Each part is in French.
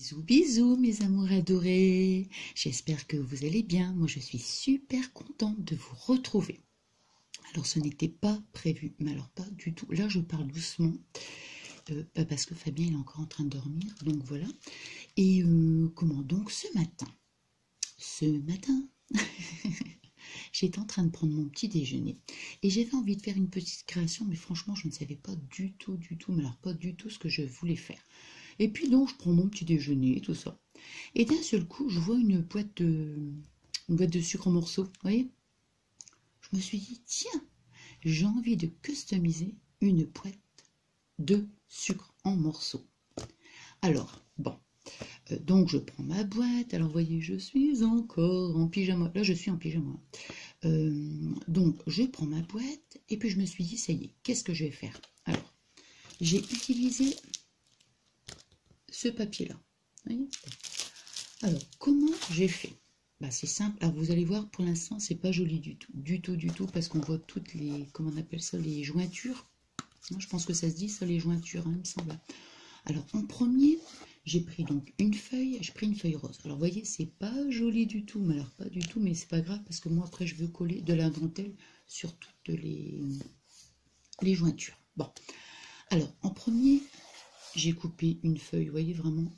Bisous bisous mes amours adorés, j'espère que vous allez bien, moi je suis super contente de vous retrouver. Alors ce n'était pas prévu, mais alors pas du tout, là je parle doucement, parce que Fabien il est encore en train de dormir, donc voilà. Et comment donc ce matin, j'étais en train de prendre mon petit déjeuner et j'avais envie de faire une petite création, mais franchement je ne savais pas du tout, mais alors pas du tout ce que je voulais faire. Et puis donc je prends mon petit déjeuner et tout ça. Et d'un seul coup, je vois une boîte de sucre en morceaux. Vous voyez? Je me suis dit, tiens, j'ai envie de customiser une boîte de sucre en morceaux. Alors, bon, donc je prends ma boîte. Alors, vous voyez, je suis encore en pyjama. Là, je suis en pyjama. Donc, je prends ma boîte et puis je me suis dit, ça y est, qu'est-ce que je vais faire? Alors, j'ai utilisé ce papier-là. Vous voyez? Alors, comment j'ai fait? Bah, c'est simple. Alors, vous allez voir, pour l'instant, c'est pas joli du tout, parce qu'on voit toutes les, comment on appelle ça, les jointures. Je pense que ça se dit, ça, les jointures, hein, il me semble. Alors, en premier, j'ai pris donc une feuille, j'ai pris une feuille rose. Alors, vous voyez, c'est pas joli du tout, mais alors pas du tout, mais c'est pas grave, parce que moi, après, je veux coller de la dentelle sur toutes les jointures. Bon, alors, en premier, j'ai coupé une feuille, vous voyez, vraiment...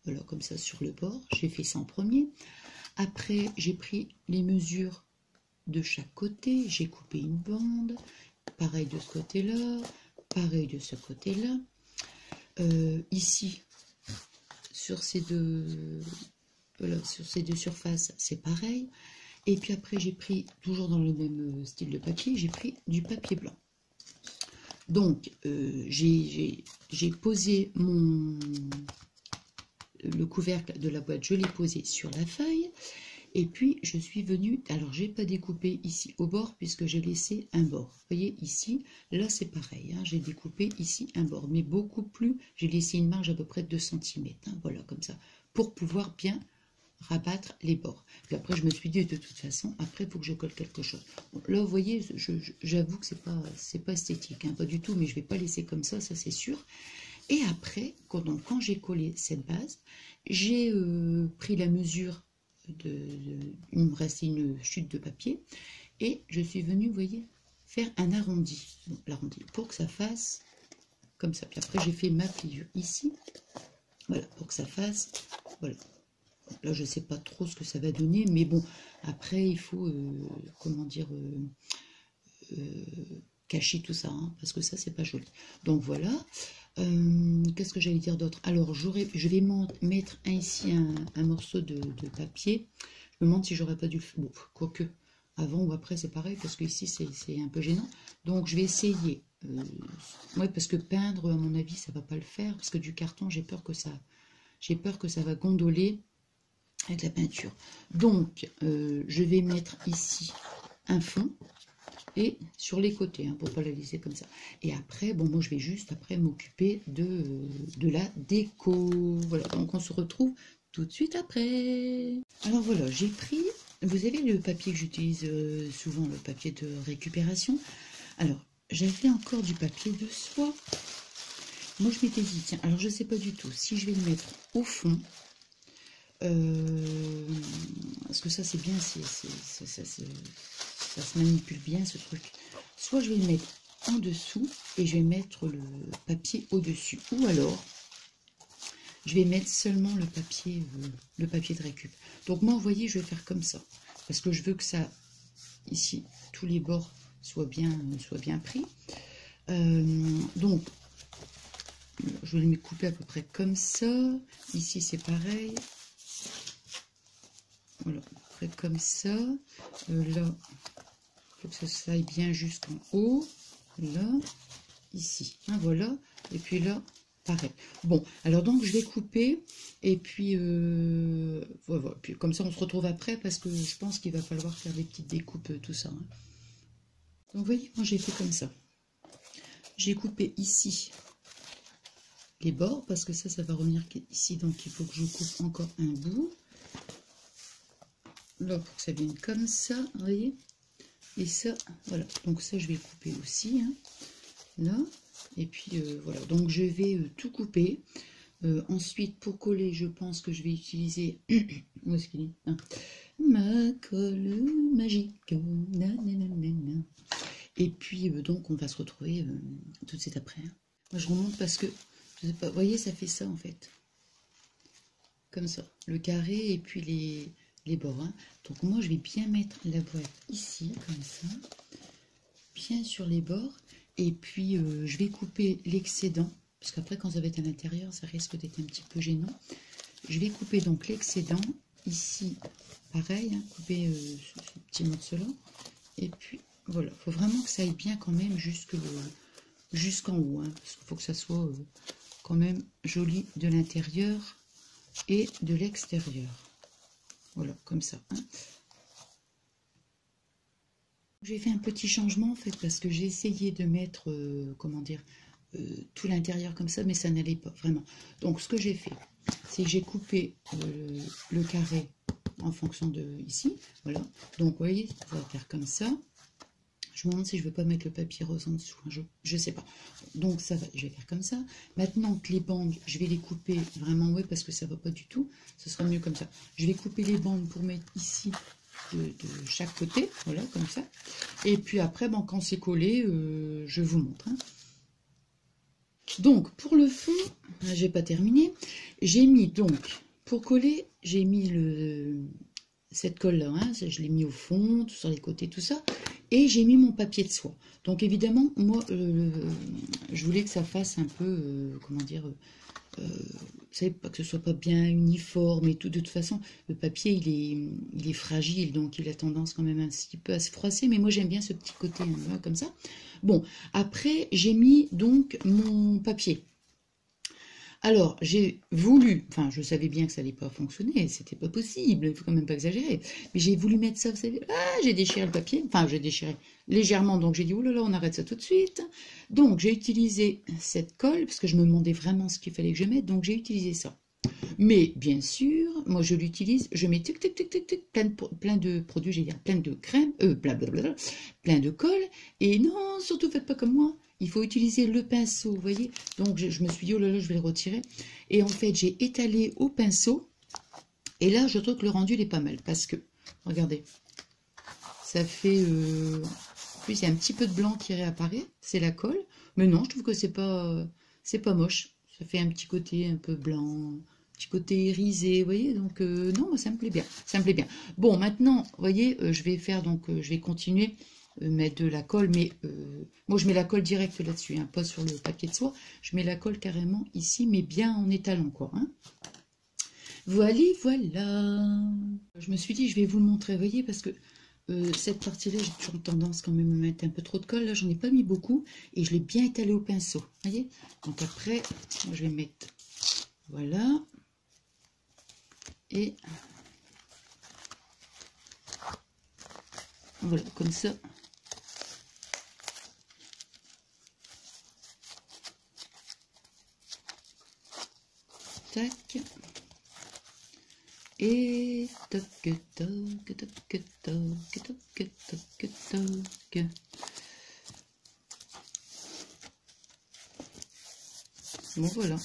voilà, comme ça sur le bord, j'ai fait ça en premier. Après, j'ai pris les mesures de chaque côté, j'ai coupé une bande, pareil de ce côté-là, pareil de ce côté-là. Ici, sur ces deux, voilà, sur ces deux surfaces, c'est pareil. Et puis après, j'ai pris, toujours dans le même style de papier, j'ai pris du papier blanc. Donc, j'ai posé le couvercle de la boîte, je l'ai posé sur la feuille, et puis je suis venue, alors j'ai pas découpé ici au bord puisque j'ai laissé un bord, vous voyez ici, là c'est pareil, hein, j'ai découpé ici un bord, mais beaucoup plus, j'ai laissé une marge à peu près de 2 cm, hein, voilà comme ça, pour pouvoir bien rabattre les bords. Puis après je me suis dit de toute façon, après il faut que je colle quelque chose. Bon, là vous voyez, j'avoue que c'est pas esthétique, hein, pas du tout, mais je vais pas laisser comme ça c'est sûr. Et après, quand j'ai collé cette base, j'ai pris la mesure il me restait une chute de papier, et je suis venue, vous voyez, faire un arrondi, l'arrondi, pour que ça fasse comme ça. Puis après, j'ai fait ma pliure ici, voilà, pour que ça fasse, voilà. Là, je ne sais pas trop ce que ça va donner, mais bon, après, il faut, comment dire... cacher tout ça, hein, parce que ça c'est pas joli. Donc voilà, qu'est-ce que j'allais dire d'autre? Alors je vais mettre ici un morceau de papier. Je me demande si j'aurais pas dû le faire, bon, quoique avant ou après c'est pareil, parce que ici c'est un peu gênant. Donc je vais essayer, ouais, parce que peindre à mon avis ça va pas le faire, parce que du carton j'ai peur que ça va gondoler avec la peinture. Donc je vais mettre ici un fond, et sur les côtés, hein, pour pas la laisser comme ça. Et après, bon, moi je vais juste après m'occuper de la déco. Voilà, donc on se retrouve tout de suite après. Alors voilà, j'ai pris, vous avez le papier que j'utilise souvent, le papier de récupération. Alors, j'avais encore du papier de soie. Moi je m'étais dit, tiens, alors je sais pas du tout si je vais le mettre au fond. Parce que ça c'est bien, ça se manipule bien ce truc. Soit je vais le mettre en dessous et je vais mettre le papier au dessus, ou alors je vais mettre seulement le papier de récup. Donc moi vous voyez, je vais faire comme ça parce que je veux que ça, ici, tous les bords soient bien pris. Donc je vais les couper à peu près comme ça. Ici c'est pareil. Voilà, après comme ça. Là, il faut que ça aille bien jusqu'en haut. Là, ici. Hein, voilà. Et puis là, pareil. Bon, alors donc je vais couper. Et puis, voilà. Puis comme ça, on se retrouve après parce que je pense qu'il va falloir faire des petites découpes, tout ça. Hein. Donc, vous voyez, moi j'ai fait comme ça. J'ai coupé ici les bords parce que ça va revenir ici. Donc, il faut que je coupe encore un bout. Là, pour que ça vienne comme ça, vous voyez. Et ça, voilà. Donc ça, je vais couper aussi, hein, là. Et puis, voilà. Donc, je vais tout couper. Ensuite, pour coller, je pense que je vais utiliser... Où est-ce qu'il est, ah. Ma colle magique. Nananana. Et puis, donc, on va se retrouver tout de suite après. Hein. Moi, je remonte parce que, je sais pas, vous voyez, ça fait ça, en fait. Comme ça. Le carré et puis les bords. Hein. Donc, moi, je vais bien mettre la boîte ici, comme ça. Bien sur les bords. Et puis, je vais couper l'excédent. Parce qu'après, quand ça va être à l'intérieur, ça risque d'être un petit peu gênant. Je vais couper donc l'excédent. Ici, pareil, hein, couper ce petit morceau-là. Et puis, voilà. Il faut vraiment que ça aille bien quand même jusqu'en haut. Hein, parce qu'il faut que ça soit quand même joli de l'intérieur et de l'extérieur. Voilà, comme ça. Hein. J'ai fait un petit changement, en fait, parce que j'ai essayé de mettre, comment dire, tout l'intérieur comme ça, mais ça n'allait pas vraiment. Donc, ce que j'ai fait, c'est que j'ai coupé le carré en fonction de ici. Voilà. Donc, vous voyez, ça va faire comme ça. Je me demande si je ne veux pas mettre le papier rose en dessous. Je ne sais pas. Donc, ça va, je vais faire comme ça. Maintenant que les bandes, je vais les couper vraiment, ouais, parce que ça ne va pas du tout. Ce sera mieux comme ça. Je vais couper les bandes pour mettre ici de chaque côté. Voilà, comme ça. Et puis après, bon, quand c'est collé, je vous montre. Hein. Donc, pour le fond, j'ai pas terminé. J'ai mis donc, pour coller, j'ai mis cette colle-là. Hein, je l'ai mis au fond, sur les côtés, tout ça. Et j'ai mis mon papier de soie. Donc, évidemment, moi, je voulais que ça fasse un peu, comment dire, vous savez, pas que ce soit pas bien uniforme et tout. De toute façon, le papier, il est fragile, donc il a tendance quand même un petit peu à se froisser. Mais moi, j'aime bien ce petit côté, hein, comme ça. Bon, après, j'ai mis donc mon papier. Alors, j'ai voulu, enfin, je savais bien que ça n'allait pas fonctionner, c'était pas possible, il faut quand même pas exagérer. Mais j'ai voulu mettre ça, vous savez, j'ai déchiré le papier, enfin, j'ai déchiré légèrement, donc j'ai dit, oh là là, on arrête ça tout de suite. Donc, j'ai utilisé cette colle, parce que je me demandais vraiment ce qu'il fallait que je mette, donc j'ai utilisé ça. Mais, bien sûr, moi, je l'utilise, je mets tic, tic, tic, tic, tic, plein de produits, j'ai dit, plein de crème, plein de colle, et non, surtout, faites pas comme moi. Il faut utiliser le pinceau, vous voyez. Donc, je me suis dit, oh là là, je vais le retirer. Et en fait, j'ai étalé au pinceau. Et là, je trouve que le rendu, il est pas mal. Parce que, regardez, ça fait... en plus, il y a un petit peu de blanc qui réapparaît. C'est la colle. Mais non, je trouve que c'est pas moche. Ça fait un petit côté un peu blanc, un petit côté irisé, vous voyez. Donc, non, moi, ça me plaît bien. Ça me plaît bien. Bon, maintenant, vous voyez, je vais faire, donc, je vais continuer... mettre de la colle, mais moi je mets la colle directe là-dessus, hein, pas sur le papier de soie, je mets la colle carrément ici, mais bien en étalant quoi. Hein. Voilà, voilà. Je me suis dit, je vais vous le montrer, vous voyez, parce que cette partie-là, j'ai toujours tendance quand même à mettre un peu trop de colle, là j'en ai pas mis beaucoup, et je l'ai bien étalé au pinceau, vous voyez. Donc après, je vais mettre, voilà, et voilà, comme ça. Tac. Et toc, toc, toc, toc, toc, toc, toc. Bon, voilà.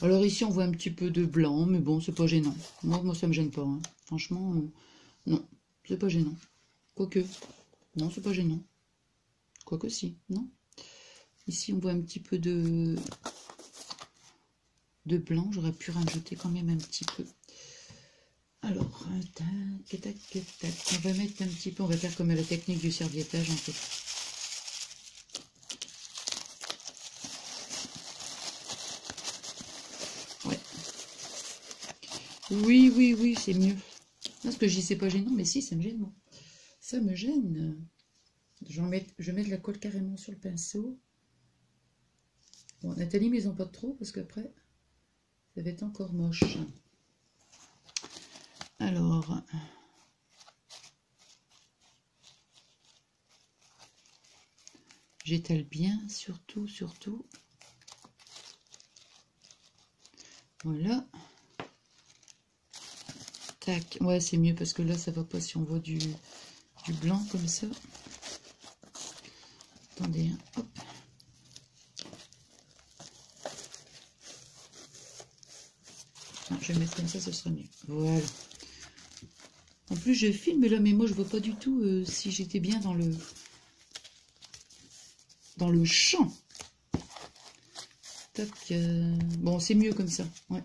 Alors ici, on voit un petit peu de blanc, mais bon, c'est pas gênant. Moi ça me gêne pas. Hein. Franchement, non, c'est pas gênant. Quoique, non, c'est pas gênant. Quoique si, non. Ici, on voit un petit peu de blanc. J'aurais pu rajouter quand même un petit peu. Alors, tac, tac, tac. On va mettre un petit peu, on va faire comme la technique du serviettage en fait. Ouais. Oui, oui, oui, c'est mieux. Parce que je dis c'est pas gênant, mais si, ça me gêne moi. Ça me gêne. Je vais mettre de la colle carrément sur le pinceau. Bon, Nathalie, mais ils ont pas trop, parce qu'après, ça va être encore moche. Alors, j'étale bien, surtout. Voilà. Tac. Ouais, c'est mieux parce que là, ça va pas si on voit du blanc comme ça. Attendez, hein. Hop. Non, je vais mettre comme ça, ce sera mieux. Voilà. En plus, je filme là, mais moi, je vois pas du tout si j'étais bien dans le champ. Tac. Bon, c'est mieux comme ça. Ouais.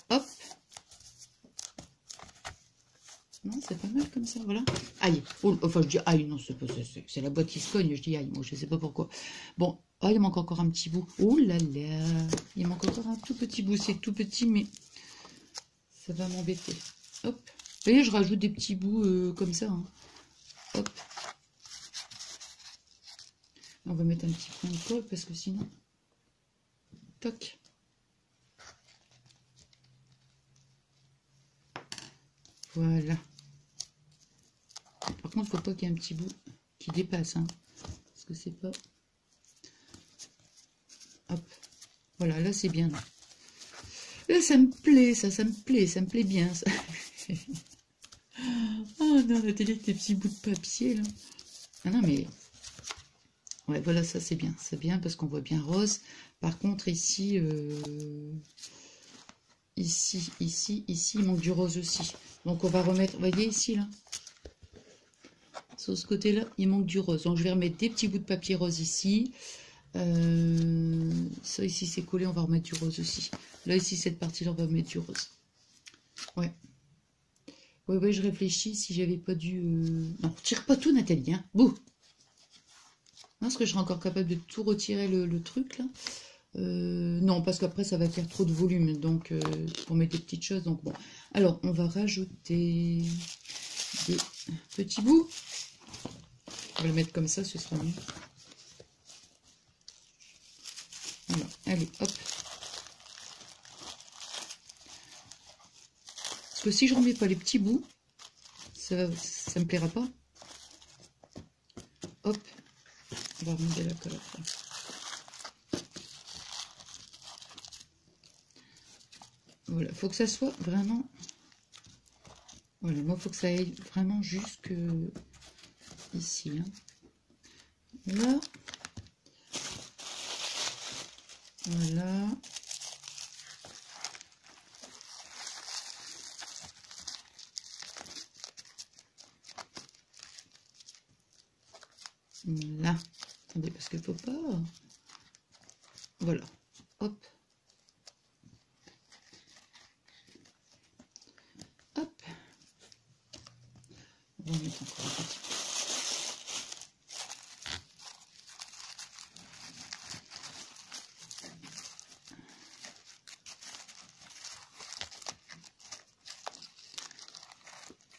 Hop. Non, c'est pas mal comme ça, voilà. Aïe. Oh, enfin, je dis aïe, non, c'est la boîte qui se cogne. Je dis aïe, moi, je sais pas pourquoi. Bon, oh, il manque encore un petit bout. Oh là là. Il manque encore un tout petit bout. C'est tout petit, mais ça va m'embêter. Hop. Vous voyez, je rajoute des petits bouts comme ça. Hein. Hop. On va mettre un petit point de colle parce que sinon... Toc. Voilà. Par contre, il ne faut pas qu'il y ait un petit bout qui dépasse. Hein, parce que c'est pas... Hop. Voilà, là, c'est bien. Là, ça me plaît, ça me plaît bien, ça. Oh non, Nathalie, avec tes petits bouts de papier, là. Ah non, mais... Ouais, voilà, ça, c'est bien. C'est bien parce qu'on voit bien rose. Par contre, ici... Ici, il manque du rose aussi. Donc, on va remettre... Vous voyez, ici, là. Sur ce côté-là, il manque du rose. Donc, je vais remettre des petits bouts de papier rose ici. Ça, ici, c'est collé. On va remettre du rose aussi. Là, ici, cette partie-là, on va mettre du rose. Ouais. Ouais, je réfléchis si j'avais pas dû... Non, tire pas tout, Nathalie, hein. Bouh. Non, est-ce que je serais encore capable de tout retirer le truc, là non, parce qu'après, ça va faire trop de volume. Donc, pour mettre des petites choses. Donc, bon. Alors, on va rajouter des petits bouts. On va le mettre comme ça, ce sera mieux. Voilà, allez, hop. Parce que si je remets pas les petits bouts, ça me plaira pas. Hop, on va remettre de la colle après. Voilà, il faut que ça soit vraiment... Voilà, moi, il faut que ça aille vraiment jusque ici. Hein. Là. Voilà. Là. Attendez, parce qu'il ne faut pas... Voilà. Hop. Hop. On va mettre encore un petit peu.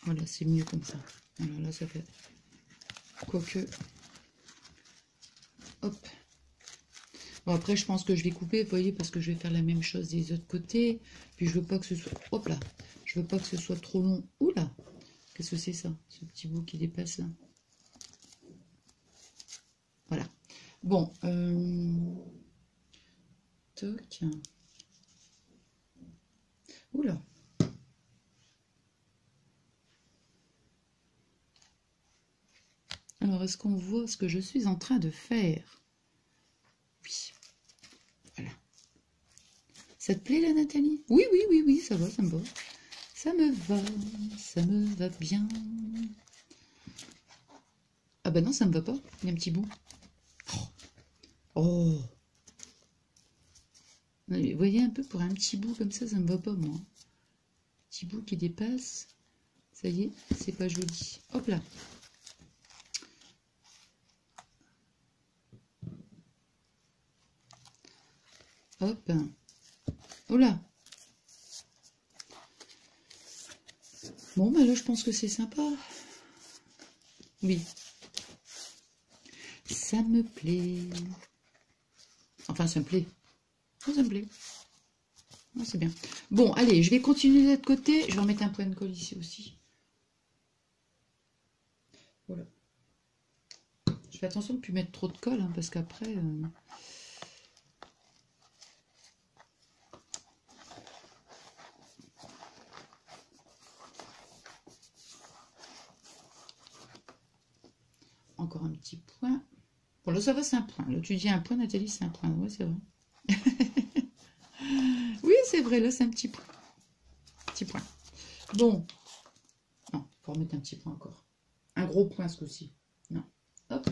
Voilà, c'est mieux comme ça. Alors là, ça fait... Quoique... Hop. Bon, après, je pense que je vais couper, vous voyez, parce que je vais faire la même chose des autres côtés. Puis, je veux pas que ce soit... Hop là. Je veux pas que ce soit trop long. Oula. Qu'est-ce que c'est ça? Ce petit bout qui dépasse là. Voilà. Bon. Toc. Oula. Alors, est-ce qu'on voit ce que je suis en train de faire? Oui. Voilà. Ça te plaît, là, Nathalie? Oui, oui, oui, oui, ça va, ça me va. Ça me va bien. Ah bah non, ça me va pas. Il y a un petit bout. Oh. Vous voyez un peu, pour un petit bout comme ça me va pas, moi. Petit bout qui dépasse. Ça y est, c'est pas joli. Hop là. Hop. Oh là. Bon, bah là, je pense que c'est sympa. Oui. Ça me plaît. Enfin, ça me plaît. Oh, ça me plaît. Oh, c'est bien. Bon, allez, je vais continuer de l'autre côté. Je vais remettre un point de colle ici aussi. Voilà. Je fais attention de ne plus mettre trop de colle, hein, parce qu'après... Encore un petit point. Bon, là, ça va, c'est un point. Là, tu dis un point, Nathalie, c'est un point. Ouais, c'est vrai. Oui, c'est vrai, là, c'est un petit point. Petit point. Bon. Non, faut remettre un petit point encore. Un gros point ce coup-ci. Non. Hop.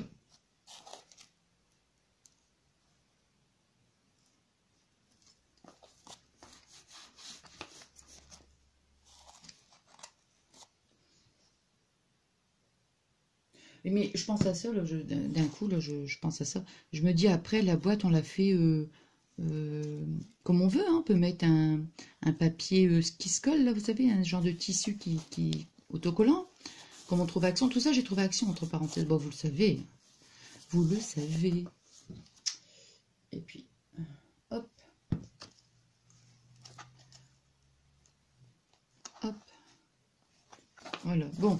Mais je pense à ça, d'un coup, là, je pense à ça. Je me dis, après, la boîte, on l'a fait comme on veut. Hein. On peut mettre un papier qui se colle, là, vous savez, un genre de tissu qui autocollant. Comme on trouve Action, tout ça, j'ai trouvé Action, entre parenthèses. Bon, vous le savez. Vous le savez. Et puis, hop. Hop. Voilà, bon.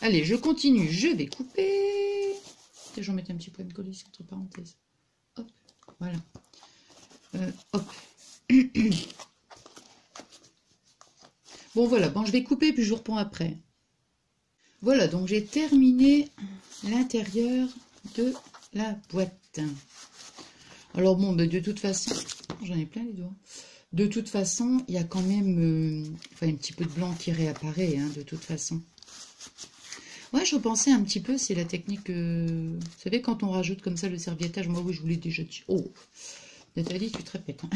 Allez, je continue, je vais couper. Je vais mettre un petit point de colle ici, entre parenthèses. Hop, voilà. Hop. Bon, voilà, bon, je vais couper, puis je vous reprends après. Voilà, donc j'ai terminé l'intérieur de la boîte. Alors bon, ben, de toute façon, j'en ai plein les doigts. De toute façon, il y a quand même un petit peu de blanc qui réapparaît, hein, de toute façon. Ouais, je repensais un petit peu, c'est la technique, vous savez, quand on rajoute comme ça le serviettage, moi oui, je voulais déjà dit. Oh, Nathalie, tu te répètes. Hein.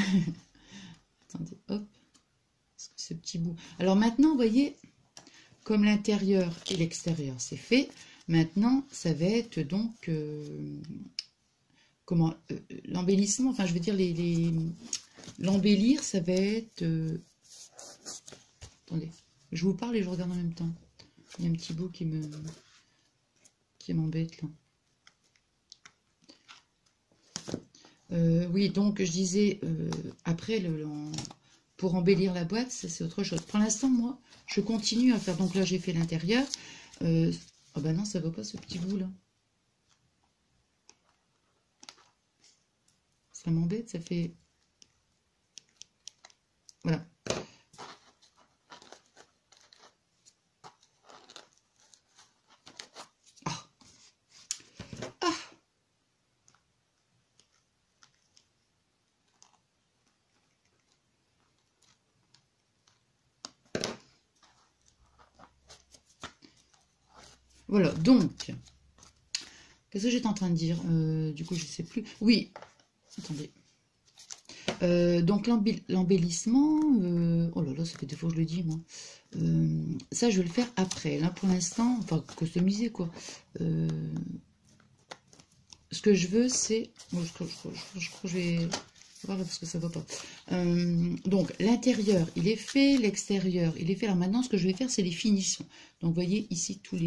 Attendez, hop, ce petit bout. Alors maintenant, vous voyez, comme l'intérieur et l'extérieur, c'est fait, maintenant, ça va être donc, comment, l'embellissement, enfin, je veux dire, l'embellir, ça va être, attendez, je vous parle et je regarde en même temps. Il y a un petit bout qui m'embête là. Oui, donc je disais, après, pour embellir la boîte, c'est autre chose. Pour l'instant, moi, je continue à faire. Donc là, j'ai fait l'intérieur. Oh ben non, ça ne va pas ce petit bout là. Ça m'embête, ça fait... Voilà. Voilà, donc, qu'est-ce que j'étais en train de dire? Du coup, je ne sais plus. Oui, attendez. Donc, l'embellissement, oh là là, ça fait des fois que je le dis, moi. Ça, je vais le faire après. Là, pour l'instant, enfin, customiser, quoi. Ce que je veux, c'est... Bon, je crois que je vais... Voilà, parce que ça ne va pas. Donc, l'intérieur, il est fait. L'extérieur, il est fait. Alors maintenant, ce que je vais faire, c'est les finitions. Donc, vous voyez ici, toutes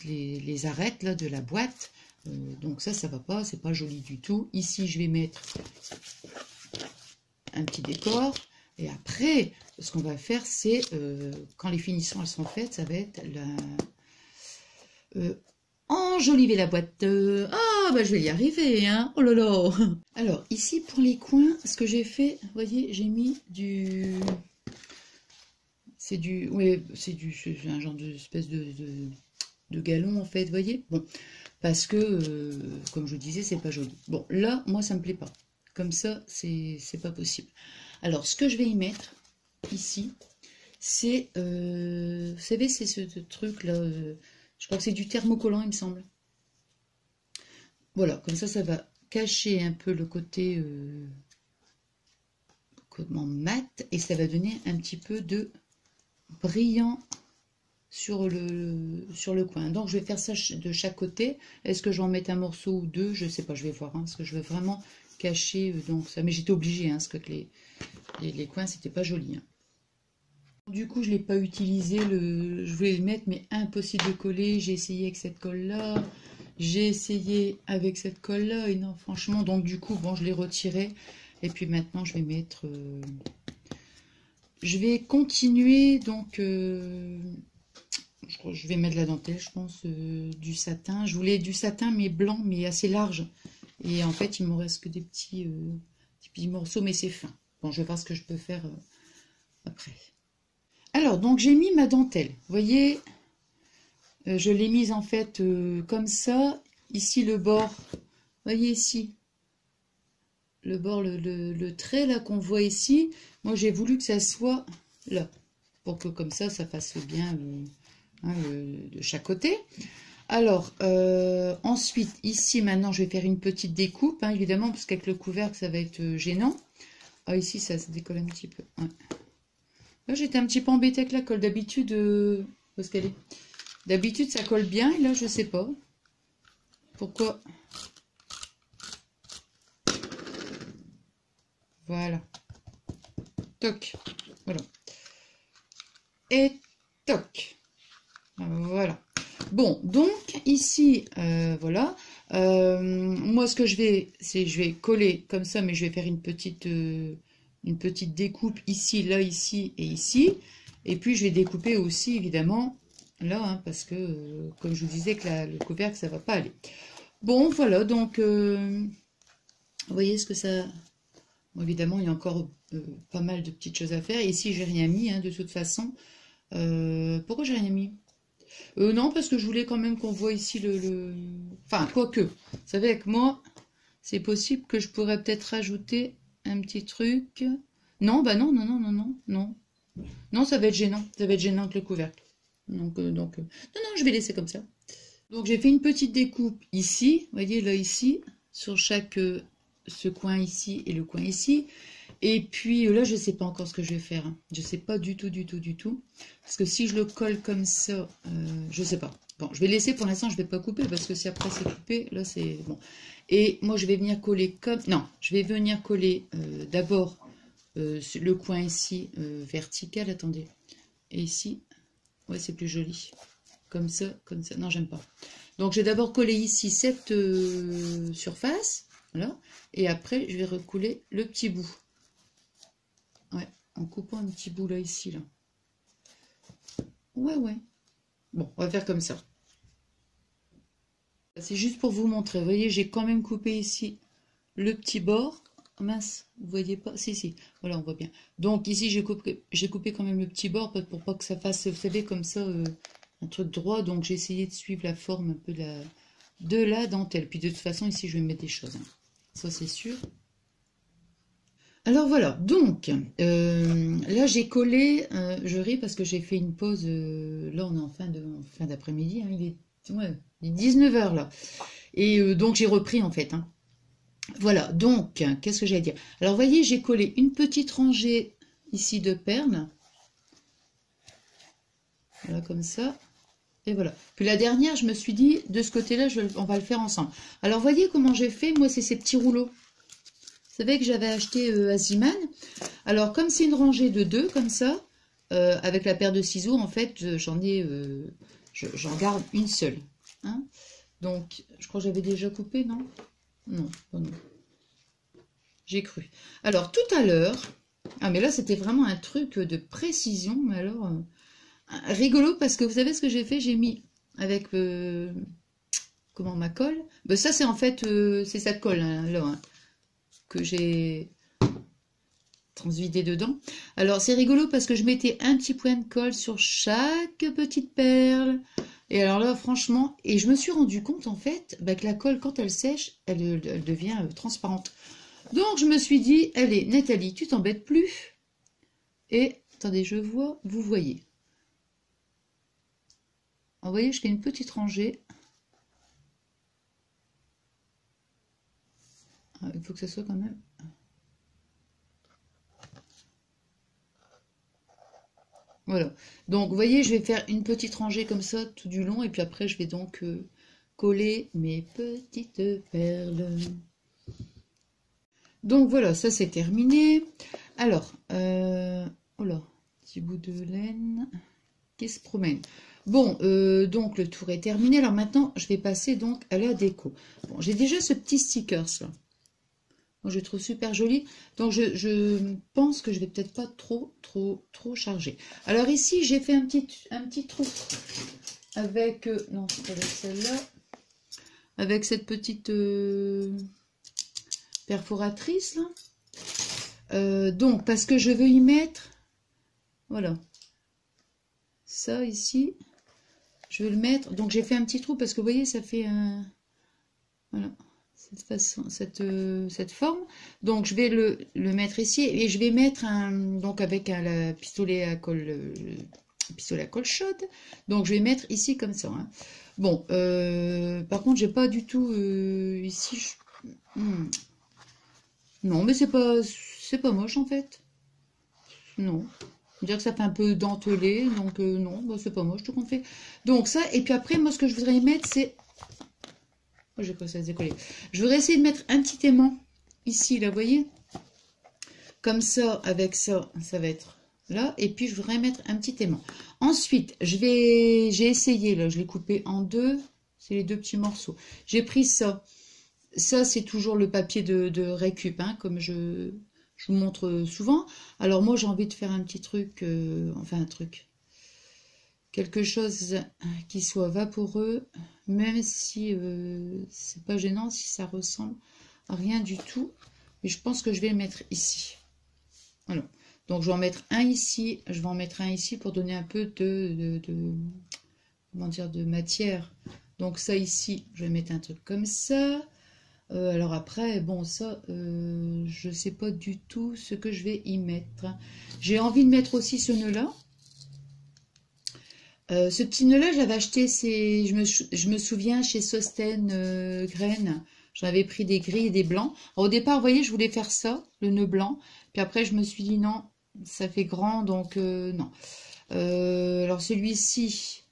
les arêtes là, de la boîte. Donc ça ne va pas. C'est pas joli du tout. Ici, je vais mettre un petit décor. Et après, ce qu'on va faire, c'est... quand les finitions, elles sont faites, ça va être enjoliver la boîte. Ah, bah je vais y arriver, hein. Oh là là. Alors, ici, pour les coins, ce que j'ai fait, vous voyez, j'ai mis du... C'est du... Oui, c'est un genre d'espèce de galon, en fait, vous voyez. Bon, parce que, comme je vous disais, c'est pas joli. Bon, là, moi, ça me plaît pas. Comme ça, c'est pas possible. Alors, ce que je vais y mettre, ici, c'est... vous savez, c'est ce truc-là... je crois que c'est du thermocollant, il me semble. Voilà, comme ça va cacher un peu le côté mat et ça va donner un petit peu de brillant sur le coin. Donc, je vais faire ça de chaque côté. Est-ce que je vais en mettre un morceau ou deux? Je ne sais pas, je vais voir. Hein, parce que je veux vraiment cacher donc ça. Mais j'étais obligée, hein, parce que les coins, c'était pas joli. Hein. Du coup, je ne l'ai pas utilisé, je voulais le mettre, mais impossible de coller. J'ai essayé avec cette colle-là, j'ai essayé avec cette colle-là, et non, franchement, donc du coup, bon, je l'ai retiré. Et puis maintenant, je vais mettre... je vais continuer, donc... je vais mettre de la dentelle, je pense, du satin. Je voulais du satin, mais blanc, mais assez large. Et en fait, il me reste que des petits morceaux, mais c'est fin. Bon, je vais voir ce que je peux faire après. Alors, donc j'ai mis ma dentelle. Vous voyez, je l'ai mise en fait comme ça. Ici, le bord, vous voyez ici, le bord, le trait là qu'on voit ici, moi j'ai voulu que ça soit là, pour que comme ça fasse bien de chaque côté. Alors, ensuite, ici, maintenant, je vais faire une petite découpe, hein, évidemment, parce qu'avec le couvercle, ça va être gênant. Ah, ici, ça se décolle un petit peu. Ouais. Là, j'étais un petit peu embêtée avec la colle. D'habitude, où est-ce qu'elle est? D'habitude, ça colle bien, et là, je sais pas. Pourquoi? Voilà. Toc. Voilà. Et toc. Voilà. Bon, donc ici, voilà. Moi, ce que je vais, c'est je vais coller comme ça, mais je vais faire une petite découpe ici, là, ici et ici. Et puis, je vais découper aussi, évidemment, là, hein, parce que, comme je vous disais, que le couvercle, ça va pas aller. Bon, voilà, donc, vous voyez ce que ça... Bon, évidemment, il y a encore pas mal de petites choses à faire. Ici, j'ai rien mis, hein, de toute façon. Pourquoi j'ai rien mis? Non, parce que je voulais quand même qu'on voit ici Enfin, quoique, vous savez, avec moi, c'est possible que je pourrais peut-être rajouter un petit truc. Non, bah non, non, non, non, non, non. Non, ça va être gênant. Ça va être gênant avec le couvercle. Donc, non, non, je vais laisser comme ça. Donc, j'ai fait une petite découpe ici. Vous voyez, là, ici, sur chaque... ce coin ici et le coin ici. Et puis là, je ne sais pas encore ce que je vais faire. Hein. Je ne sais pas du tout, du tout, du tout. Parce que si je le colle comme ça, je ne sais pas. Bon, je vais laisser pour l'instant, je ne vais pas couper. Parce que si après c'est coupé, là c'est bon. Et moi, je vais venir coller comme... Non, je vais venir coller d'abord le coin ici vertical. Attendez. Et ici, ouais, c'est plus joli. Comme ça, comme ça. Non, j'aime pas. Donc, je vais d'abord coller ici cette surface. Voilà. Et après, je vais recouler le petit bout. Ouais, en coupant un petit bout là, ici, là. Ouais, ouais. Bon, on va faire comme ça. C'est juste pour vous montrer. Vous voyez, j'ai quand même coupé ici le petit bord. Oh, mince, vous voyez pas? Si, si. Voilà, on voit bien. Donc, ici, j'ai coupé quand même le petit bord pour pas que ça fasse, vous savez, comme ça, un truc droit. Donc, j'ai essayé de suivre la forme un peu de la dentelle. Puis, de toute façon, ici, je vais mettre des choses. Hein. Ça, c'est sûr. Alors voilà, donc là j'ai collé, je ris parce que j'ai fait une pause, là on est en fin d'après-midi, hein, il est 19 h là, et donc j'ai repris en fait. Hein. Voilà, donc qu'est-ce que j'allais dire? Alors vous voyez, j'ai collé une petite rangée ici de perles, voilà comme ça, et voilà. Puis la dernière, je me suis dit, de ce côté-là, on va le faire ensemble. Alors voyez comment j'ai fait, moi c'est ces petits rouleaux. Vous savez que j'avais acheté à Ziman. Alors, comme c'est une rangée de 2, comme ça, avec la paire de ciseaux, en fait, j'en garde une seule. Hein. Donc, je crois que j'avais déjà coupé, non? Non, non. J'ai cru. Alors, tout à l'heure, ah mais là, c'était vraiment un truc de précision, mais alors, rigolo, parce que vous savez ce que j'ai fait? J'ai mis avec, comment, ma colle? Ben, ça, c'est en fait, c'est cette colle, hein, là, hein, que j'ai transvidé dedans. Alors c'est rigolo parce que je mettais un petit point de colle sur chaque petite perle. Et alors là franchement, et je me suis rendu compte en fait bah, que la colle quand elle sèche, elle devient transparente. Donc je me suis dit, allez Nathalie, tu t'embêtes plus. Et attendez, je vois, vous voyez. Vous voyez, je fais une petite rangée. Ah, il faut que ça soit quand même... Voilà, donc vous voyez, je vais faire une petite rangée comme ça tout du long et puis après je vais donc coller mes petites perles. Donc voilà, ça c'est terminé. Alors, oh là, petit bout de laine qui se promène. Bon, donc le tour est terminé. Alors maintenant, je vais passer donc à la déco. Bon, j'ai déjà ce petit stickers là. Moi, je le trouve super joli. Donc, je pense que je vais peut-être pas trop charger. Alors ici, j'ai fait un petit trou avec... non, c'est pas avec celle-là. Avec cette petite perforatrice, là. Donc, parce que je veux y mettre... Voilà. Ça, ici. Je vais le mettre... Donc, j'ai fait un petit trou parce que, vous voyez, ça fait un... Voilà. Ça cette façon, cette forme. Donc je vais le mettre ici et je vais mettre donc avec un pistolet à colle, pistolet à colle chaude. Donc je vais mettre ici comme ça. Hein. Bon, par contre j'ai pas du tout ici. Non, mais c'est pas moche en fait. Non. Dire que ça fait un peu dentelé, donc non, bah, c'est pas moche tout compte fait. Donc ça, et puis après, moi ce que je voudrais y mettre, c'est... Oh, j'ai pas ça se décoller. Je voudrais essayer de mettre un petit aimant ici, là, vous voyez? Comme ça, avec ça, ça va être là. Et puis je voudrais mettre un petit aimant. Ensuite, j'ai essayé, là, je l'ai coupé en deux. C'est les deux petits morceaux. J'ai pris ça. Ça, c'est toujours le papier de récup, hein, comme je vous montre souvent. Alors moi, j'ai envie de faire un petit truc, enfin un truc, quelque chose qui soit vaporeux, même si c'est pas gênant, si ça ressemble à rien du tout. Mais je pense que je vais le mettre ici. Voilà. Donc je vais en mettre un ici, je vais en mettre un ici pour donner un peu comment dire, de matière. Donc ça ici, je vais mettre un truc comme ça. Alors après, bon, ça, je sais pas du tout ce que je vais y mettre. J'ai envie de mettre aussi ce nœud-là. Ce petit nœud-là, je l'avais acheté, je me souviens, chez Sosten Graines. J'en avais pris des gris et des blancs. Alors, au départ, vous voyez, je voulais faire ça, le nœud blanc. Puis après, je me suis dit non, ça fait grand, donc non. Alors celui-ci,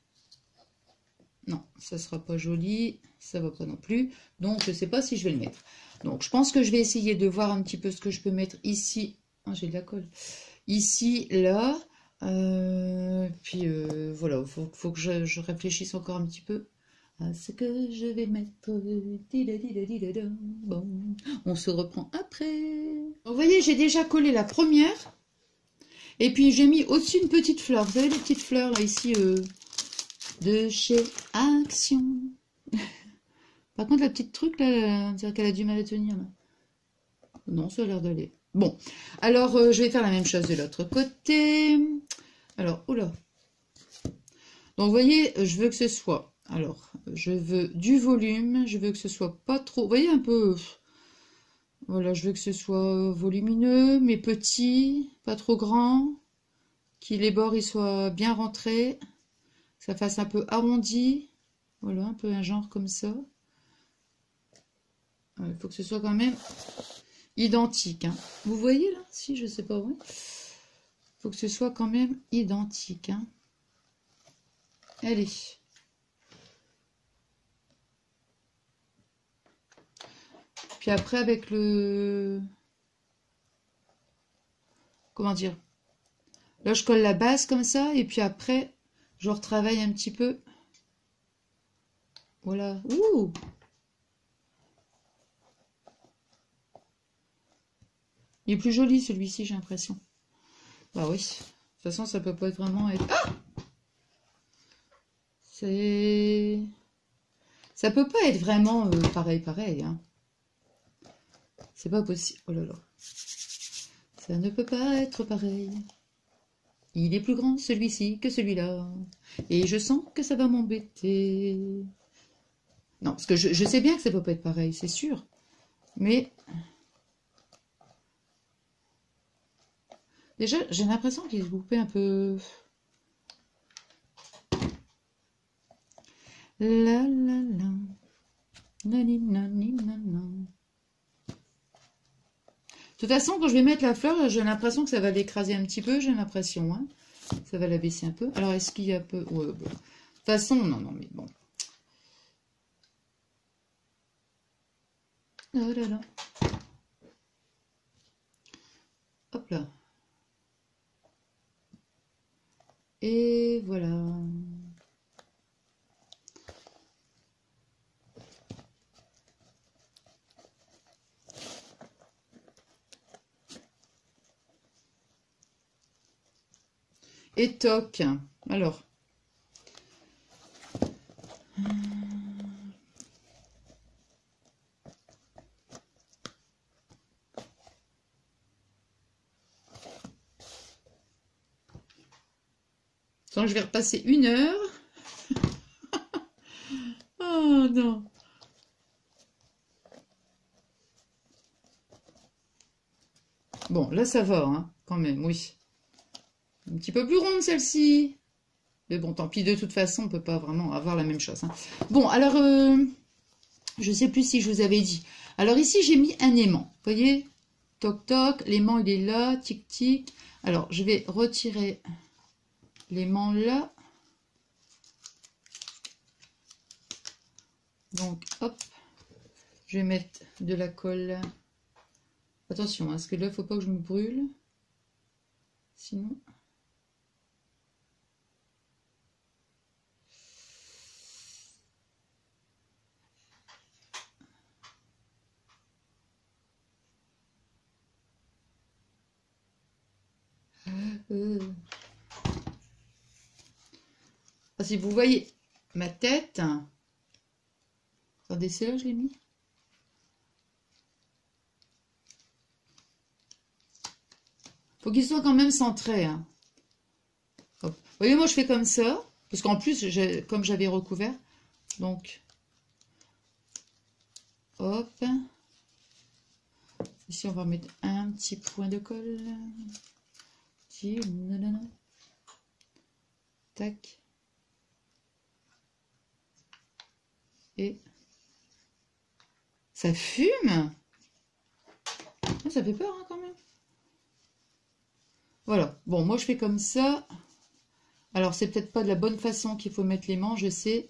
non, ça sera pas joli. Ça va pas non plus, donc je sais pas si je vais le mettre. Donc je pense que je vais essayer de voir un petit peu ce que je peux mettre ici. Oh, j'ai de la colle. Ici, là. Puis voilà, faut que je réfléchisse encore un petit peu à ce que je vais mettre. Bon, on se reprend après. Vous voyez, j'ai déjà collé la première. Et puis j'ai mis au-dessus une petite fleur. Vous avez les petites fleurs là ici de chez Action. Par contre, la petite truc, là, on dirait qu'elle a du mal à tenir. Là. Non, ça a l'air d'aller. Bon, alors, je vais faire la même chose de l'autre côté. Alors, oula. Donc, vous voyez, je veux que ce soit... Alors, je veux du volume. Je veux que ce soit pas trop... Vous voyez, un peu... Voilà, je veux que ce soit volumineux, mais petit, pas trop grand. Que les bords, ils soient bien rentrés. Que ça fasse un peu arrondi. Voilà, un peu un genre comme ça. Il faut que ce soit quand même identique. Hein. Vous voyez là? Si, je sais pas où. Il faut que ce soit quand même identique. Hein. Allez. Puis après, avec le... Comment dire? Là, je colle la base comme ça. Et puis après, je retravaille un petit peu. Voilà. Ouh! Il est plus joli celui-ci, j'ai l'impression. Bah oui. De toute façon, ça peut pas être vraiment être... Ah! C'est... Ça peut pas être vraiment pareil. Hein. C'est pas possible. Oh là là. Ça ne peut pas être pareil. Il est plus grand celui-ci que celui-là. Et je sens que ça va m'embêter. Non, parce que je sais bien que ça peut pas être pareil, c'est sûr. Mais... Déjà, j'ai l'impression qu'il se coupait un peu... La la la. Nani nani nana. De toute façon, quand je vais mettre la fleur, j'ai l'impression que ça va l'écraser un petit peu, j'ai l'impression. Hein. Ça va la baisser un peu. Alors, est-ce qu'il y a un peu... Ouais, bon. De toute façon, non, mais bon. Oh là là. Hop là. Et voilà. Et toc. Alors. Donc, je vais repasser 1 heure. Oh non. Bon, là, ça va, hein, quand même, oui. Un petit peu plus ronde, celle-ci. Mais bon, tant pis, de toute façon, on peut pas vraiment avoir la même chose. Hein. Bon, alors, je sais plus si je vous avais dit. Alors ici, j'ai mis un aimant. Vous voyez? Toc, toc. L'aimant, il est là. Tic, tic. Alors, je vais retirer l'aimant là. Donc, hop. Je vais mettre de la colle. Attention, hein, parce que là, il ne faut pas que je me brûle. Sinon... Ah, si vous voyez ma tête... Attendez, c'est là que je l'ai mis. Faut qu'il soit quand même centré. Hein. Hop. Vous voyez, moi je fais comme ça. Parce qu'en plus, comme j'avais recouvert. Donc, hop. Ici, on va mettre un petit point de colle. Tac. Et ça fume. Ça fait peur hein, quand même. Voilà. Bon, moi je fais comme ça. Alors, c'est peut-être pas de la bonne façon qu'il faut mettre l'aimant, je sais.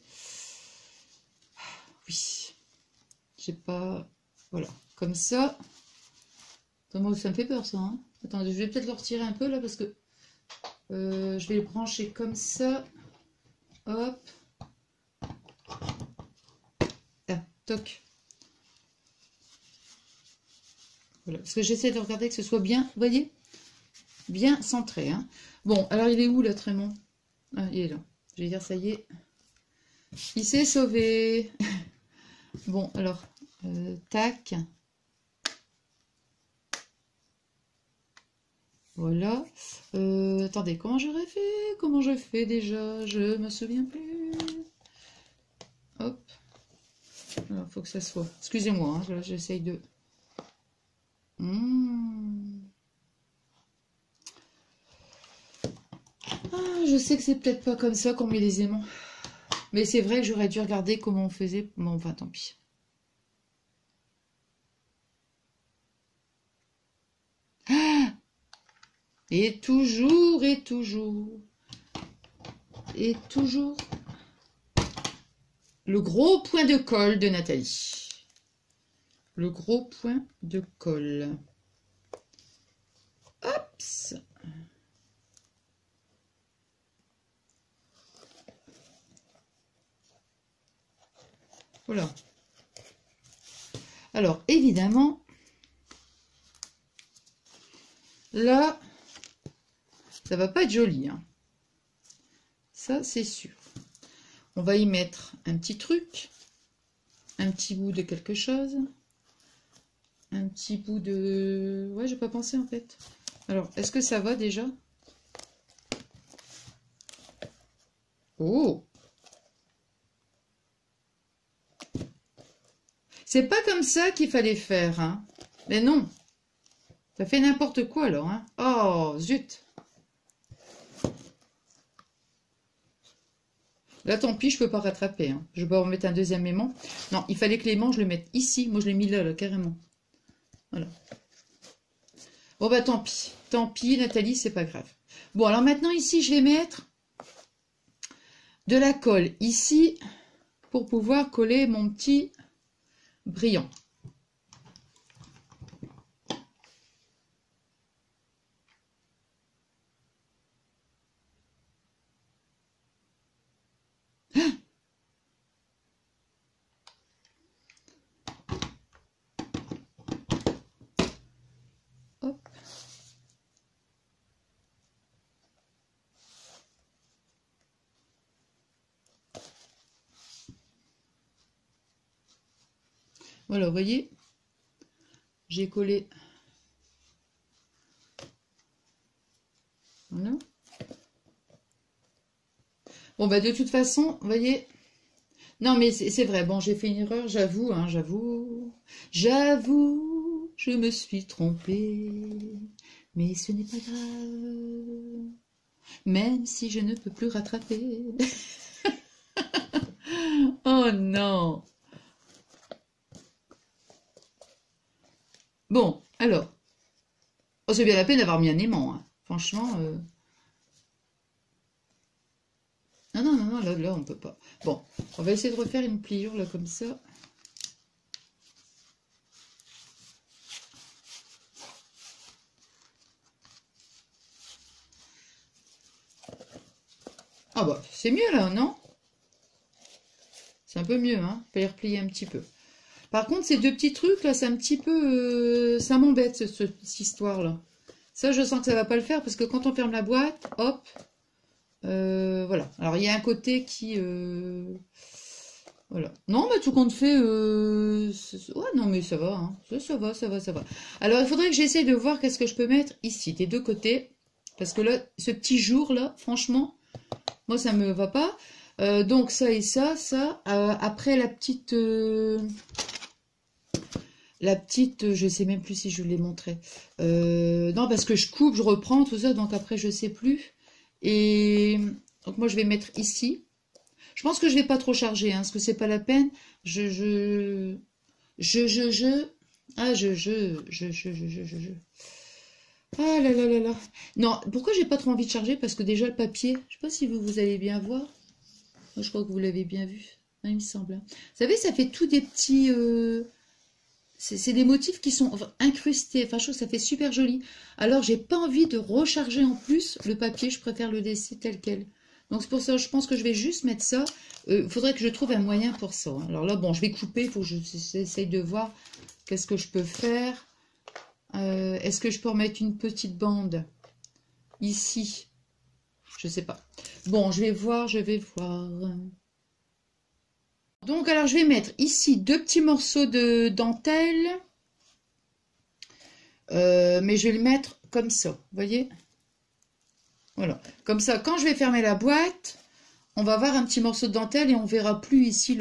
Oui. J'ai pas... Voilà. Comme ça. Attends, moi, ça me fait peur, ça. Hein. Attendez, je vais peut-être le retirer un peu, là, parce que... je vais le brancher comme ça. Hop. Ah, toc. Voilà. Parce que j'essaie de regarder que ce soit bien, vous voyez, bien centré. Hein. Bon, alors il est où, là, Trémont? Ah, il est là. Je vais dire, ça y est. Il s'est sauvé. Bon, alors, tac. Voilà. Attendez, comment j'aurais fait? Comment je fais déjà? Je me souviens plus. Hop. Alors, faut que ça soit... Excusez-moi, hein, j'essaye de... Ah, je sais que c'est peut-être pas comme ça qu'on met les aimants. Mais c'est vrai que j'aurais dû regarder comment on faisait. Bon, enfin, tant pis. Ah, et toujours, et toujours. Et toujours. Le gros point de colle de Nathalie. Le gros point de colle. Hop. Voilà. Alors, évidemment, là, ça va pas être joli. Hein. Ça, c'est sûr. On va y mettre un petit truc. Un petit bout de quelque chose. Un petit bout de... Ouais, j'ai pas pensé en fait. Alors, est-ce que ça va déjà? Oh! C'est pas comme ça qu'il fallait faire, hein. Mais non. Ça fait n'importe quoi, alors, hein. Oh, zut. Là, tant pis, je peux pas rattraper, hein. Je vais pas en mettre un deuxième aimant. Non, il fallait que l'aimant, je le mette ici. Moi, je l'ai mis là, carrément. Voilà. Bon, bah, tant pis. Tant pis, Nathalie, c'est pas grave. Bon, alors maintenant, ici, je vais mettre de la colle ici pour pouvoir coller mon petit brillant. Hop. Voilà, vous voyez, j'ai collé. Voilà. Bon, bah, de toute façon, vous voyez. Non, mais c'est vrai. Bon, j'ai fait une erreur, j'avoue, hein, j'avoue. je me suis trompée, mais ce n'est pas grave, même si je ne peux plus rattraper. Oh non. Bon, alors, oh, c'est bien la peine d'avoir mis un aimant, hein. Franchement, non, non, non, non, là, on peut pas. Bon, on va essayer de refaire une pliure, là, comme ça. Ah bah, c'est mieux, là, non? C'est un peu mieux, hein? On peut les replier un petit peu. Par contre, ces deux petits trucs, là, c'est un petit peu... ça m'embête, cette histoire-là. Ça, je sens que ça va pas le faire, parce que quand on ferme la boîte, hop, voilà. Alors, il y a un côté qui... voilà. Non, mais tout compte fait... ouais, non, mais ça va, hein. Ça va, ça va, ça va. Alors, il faudrait que j'essaye de voir qu'est-ce que je peux mettre ici, des deux côtés. Parce que là, ce petit jour-là, franchement, moi, ça me va pas. Donc, ça et ça, ça. Après, la petite... je sais même plus si je vous l'ai montré. Non, parce que je coupe, je reprends, tout ça, donc après, je sais plus. Et donc, moi, je vais mettre ici. Je pense que je vais pas trop charger, hein, parce que c'est pas la peine. Ah là là là là. Non, pourquoi j'ai pas trop envie de charger? Parce que déjà, le papier, je sais pas si vous allez bien voir. Moi, je crois que vous l'avez bien vu. Ah, il me semble. Vous savez, ça fait tout des petits... c'est des motifs qui sont incrustés. Enfin, je trouve que ça fait super joli. Alors, j'ai pas envie de recharger en plus le papier. Je préfère le laisser tel quel. Donc, c'est pour ça, je pense que je vais juste mettre ça. Il faudrait que je trouve un moyen pour ça, hein. Alors là, bon, je vais couper. Il faut que j'essaye de voir qu'est-ce que je peux faire. Est-ce que je peux remettre une petite bande ici? Je sais pas. Bon, je vais voir, je vais voir. Donc, alors, je vais mettre ici deux petits morceaux de dentelle. Mais je vais le mettre comme ça, vous voyez? Voilà. Comme ça, quand je vais fermer la boîte, on va avoir un petit morceau de dentelle et on verra plus ici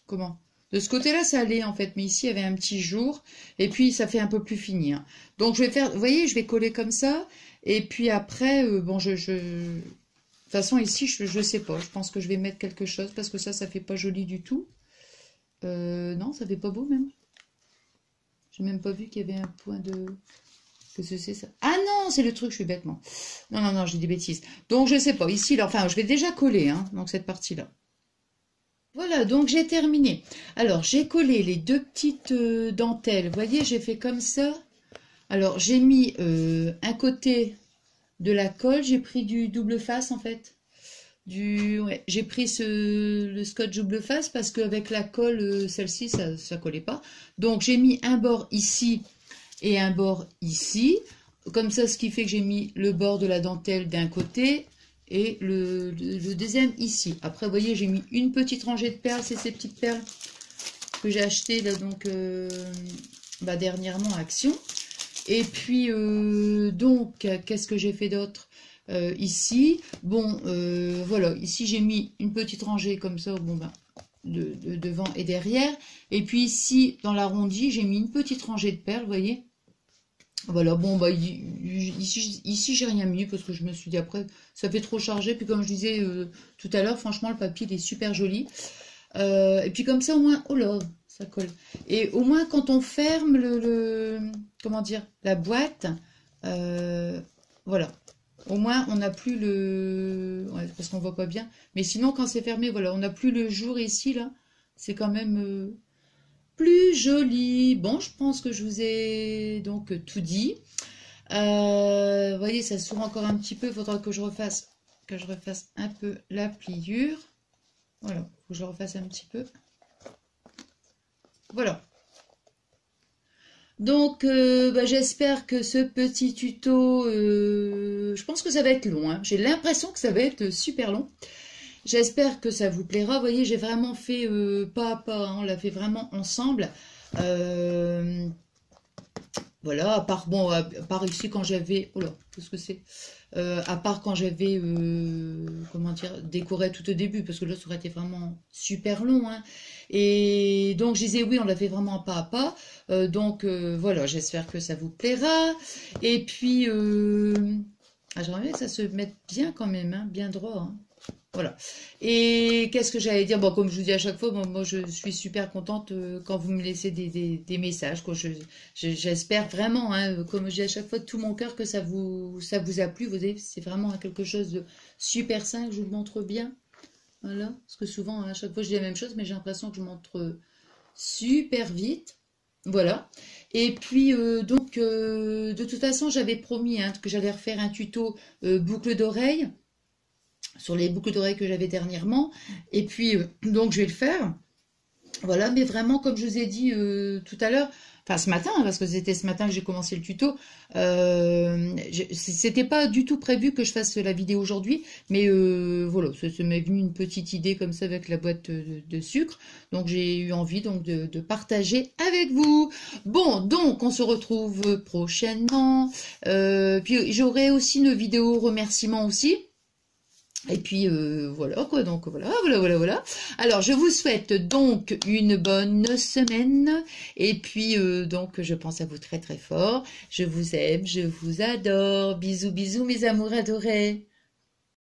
comment? De ce côté-là, ça allait en fait, mais ici, il y avait un petit jour. Et puis, ça fait un peu plus fini, hein. Donc, je vais faire, vous voyez, je vais coller comme ça. Et puis après, bon, de toute façon, ici, je sais pas. Je pense que je vais mettre quelque chose parce que ça fait pas joli du tout. Non, ça fait pas beau même. J'ai même pas vu qu'il y avait un point de... Que c'est ça. Ah non, c'est le truc, je suis bêtement. Non, non, non, j'ai des bêtises. Donc, je sais pas. Ici, là, enfin, je vais déjà coller, hein, donc cette partie-là. Voilà, donc j'ai terminé. Alors, j'ai collé les deux petites dentelles. Vous voyez, j'ai fait comme ça. Alors, j'ai mis un côté de la colle. J'ai pris du double face, en fait. Ouais, j'ai pris le scotch double face parce qu'avec la colle, celle-ci, ça collait pas. Donc, j'ai mis un bord ici et un bord ici. Comme ça, ce qui fait que j'ai mis le bord de la dentelle d'un côté et le deuxième ici. Après, vous voyez, j'ai mis une petite rangée de perles. C'est ces petites perles que j'ai achetées là, donc, dernièrement à Action. Et puis, donc, qu'est-ce que j'ai fait d'autre ici? Bon, voilà, ici, j'ai mis une petite rangée comme ça, bon, de devant et derrière. Et puis ici, dans l'arrondi, j'ai mis une petite rangée de perles, vous voyez? Voilà, bon, ici j'ai rien mis parce que je me suis dit après, ça fait trop chargé. Puis comme je disais tout à l'heure, franchement, le papier il est super joli. Et puis comme ça, au moins, oh là, ça colle. Et au moins, quand on ferme comment dire, la boîte, voilà. Au moins, on n'a plus ouais, parce qu'on voit pas bien. Mais sinon, quand c'est fermé, voilà, on n'a plus le jour ici, là. C'est quand même... plus joli. Bon, je pense que je vous ai donc tout dit. Vous voyez, ça s'ouvre encore un petit peu. Il faudra que je refasse un peu la pliure. Voilà, faut que je refasse un petit peu. Voilà. Donc, j'espère que ce petit tuto, je pense que ça va être long, hein. J'ai l'impression que ça va être super long. J'espère que ça vous plaira. Vous voyez, j'ai vraiment fait pas à pas, hein, on l'a fait vraiment ensemble. Vous Voilà, à part, bon, à part ici quand j'avais, oh là, qu'est-ce que c'est? À part quand j'avais, comment dire, décoré tout au début, parce que là, ça aurait été vraiment super long, hein. Et donc, je disais, oui, on l'a fait vraiment pas à pas. Donc, voilà, j'espère que ça vous plaira. Et puis, j'aimerais bien que ça se mette bien quand même, hein, bien droit, hein. Voilà. Et qu'est-ce que j'allais dire? Bon, comme je vous dis à chaque fois, bon, moi je suis super contente quand vous me laissez des messages, quoi. J'espère vraiment, hein, comme je dis à chaque fois de tout mon cœur, que ça vous a plu. Vous savez, c'est vraiment quelque chose de super simple. Je vous le montre bien. Voilà. Parce que souvent, à chaque fois, je dis la même chose, mais j'ai l'impression que je montre super vite. Voilà. Et puis, de toute façon, j'avais promis, hein, que j'allais refaire un tuto boucle d'oreille sur les boucles d'oreilles que j'avais dernièrement. Et puis, donc, je vais le faire. Voilà, mais vraiment, comme je vous ai dit tout à l'heure, enfin ce matin, hein, parce que c'était ce matin que j'ai commencé le tuto, c'était pas du tout prévu que je fasse la vidéo aujourd'hui, mais voilà, ça m'est venu une petite idée comme ça avec la boîte de sucre, donc j'ai eu envie donc de partager avec vous. Bon, donc on se retrouve prochainement, puis j'aurai aussi une vidéo remerciement aussi. Et puis voilà quoi, donc voilà. Alors je vous souhaite donc une bonne semaine. Et puis donc je pense à vous très très fort. Je vous aime, je vous adore. Bisous bisous mes amours adorés.